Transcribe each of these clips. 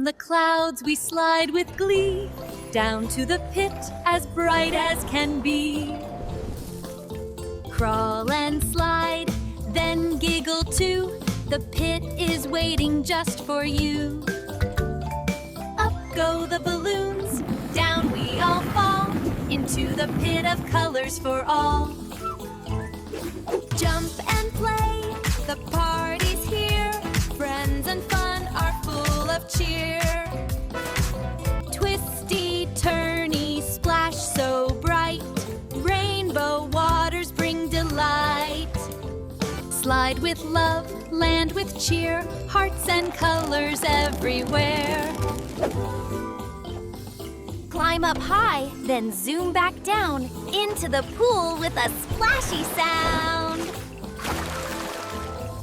From the clouds we slide with glee, down to the pit as bright as can be. Crawl and slide, then giggle too. The pit is waiting just for you. Up go the balloons, down we all fall, into the pit of colors for all. Jump and play, the party's here. Friends and fun are full of cheer. Twisty, turny, splash so bright. Rainbow waters bring delight. Slide with love, land with cheer. Hearts and colors everywhere. Climb up high, then zoom back down into the pool with a splashy sound.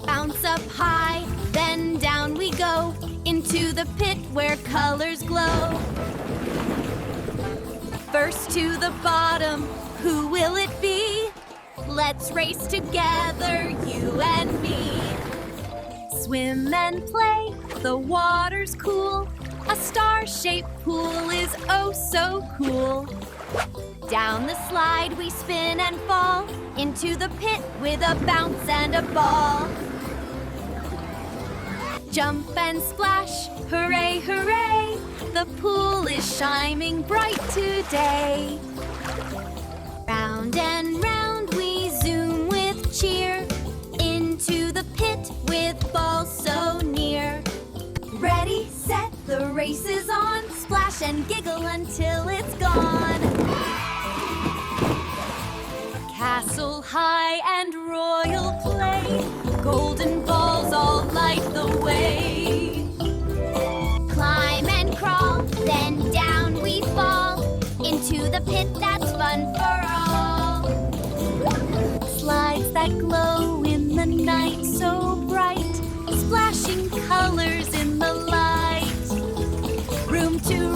Bounce up high, then down we go into the pit where colors glow. First to the bottom, who will it be? Let's race together, you and me. Swim and play, the water's cool. A star-shaped pool is oh so cool. Down the slide we spin and fall into the pit with a bounce and a ball. Jump and splash, hooray, hooray! The pool is shining bright today. Round and round we zoom with cheer into the pit with balls so near. Ready, set, the race is on. Splash and giggle until it's gone. Castle high and royal play. Golden balls all light the way. Climb and crawl, then down we fall into the pit that's fun for all. Slides that glow in the night so bright, splashing colors in the light. Room to